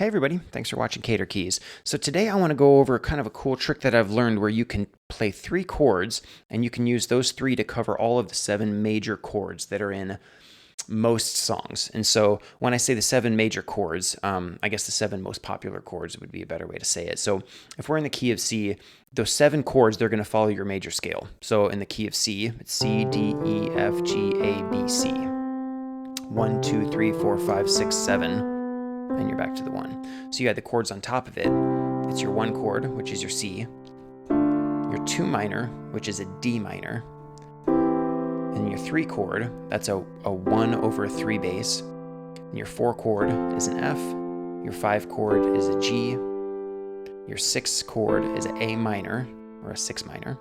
Hey everybody, thanks for watching Cater Keys. So today I want to go over kind of a cool trick that I've learned where you can play 3 chords and you can use those 3 to cover all of the 7 major chords that are in most songs. And so when I say the 7 major chords, I guess the 7 most popular chords would be a better way to say it. So if we're in the key of C, those 7 chords, they're going to follow your major scale. So in the key of C, it's C, D, E, F, G, A, B, C. 1, 2, 3, 4, 5, 6, 7. And you're back to the 1. So you had the chords on top of it. It's your 1 chord, which is your C, your 2 minor, which is a D minor, and your 3 chord, that's a 1 over a 3 bass, and your 4 chord is an F, your 5 chord is a G, your 6 chord is an A minor, or a 6 minor,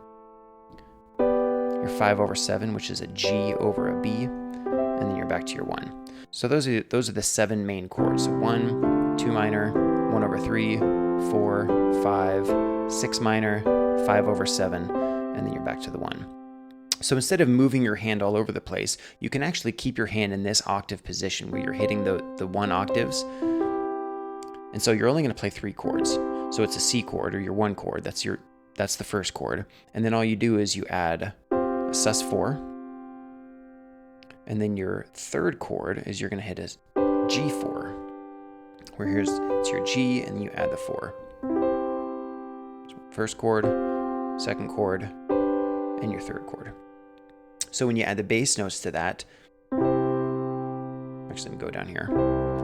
your 5 over 7, which is a G over a B, and then you're back to your 1. So those are the 7 main chords. So 1, 2 minor, 1 over 3, 4, 5, 6 minor, 5 over 7, and then you're back to the 1. So instead of moving your hand all over the place, you can actually keep your hand in this octave position where you're hitting the 1 octaves. And so you're only going to play 3 chords. So it's a C chord, or your 1 chord. That's the first chord. And then all you do is you add a sus4. And then your 3rd chord is you're going to hit a G4, where it's your G and you add the 4. So 1st chord, 2nd chord, and your 3rd chord. So when you add the bass notes to that, actually let me go down here.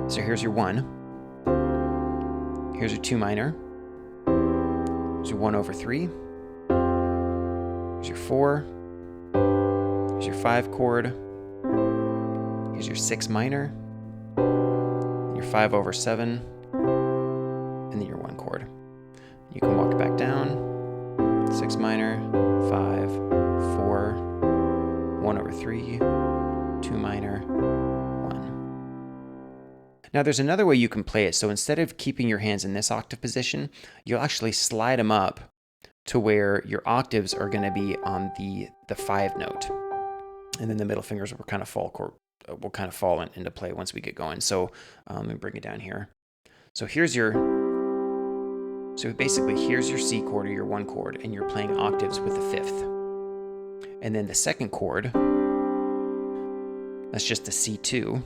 So here's your 1. Here's your 2 minor. Here's your 1 over 3. Here's your 4. Here's your 5 chord. Here's your 6 minor, your 5 over 7, and then your 1 chord. You can walk back down, 6 minor, 5, 4, 1 over 3, 2 minor, 1. Now there's another way you can play it. So instead of keeping your hands in this octave position, you'll actually slide them up to where your octaves are going to be on the 5 note. And then the middle fingers will kind of fall into play once we get going. So let me bring it down here. So basically here's your C chord or your 1 chord, and you're playing octaves with the 5th. And then the 2nd chord, that's just a C2.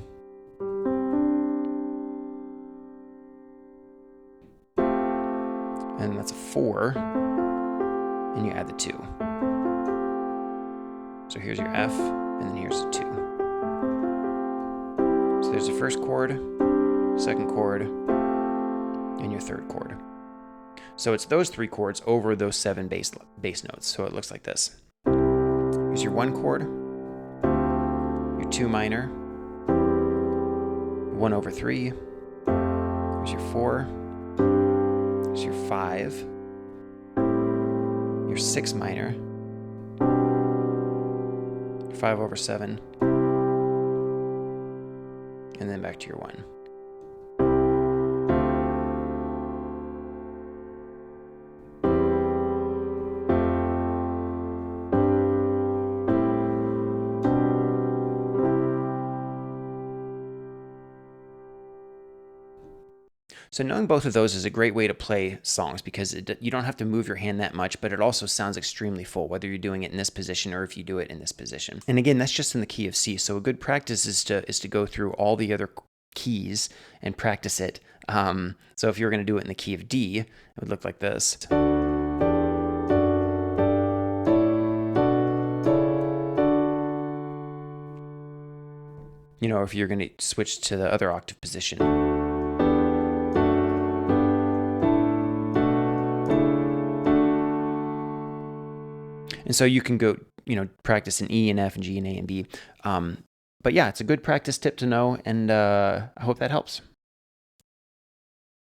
And that's a 4, and you add the 2. So here's your F, and then here's the 2. So there's the 1st chord, 2nd chord, and your 3rd chord. So it's those 3 chords over those 7 bass notes. So it looks like this. Here's your 1 chord, your 2 minor, 1 over 3, here's your 4, here's your 5, your 6 minor, 5 over 7, and then back to your 1. So knowing both of those is a great way to play songs because you don't have to move your hand that much, but it also sounds extremely full, whether you're doing it in this position or if you do it in this position. And again, that's just in the key of C. So a good practice is to go through all the other keys and practice it. So if you're going to do it in the key of D, it would look like this. You know, if you're going to switch to the other octave position. And so you can go, practice in E and F and G and A and B. But yeah, it's a good practice tip to know, and I hope that helps.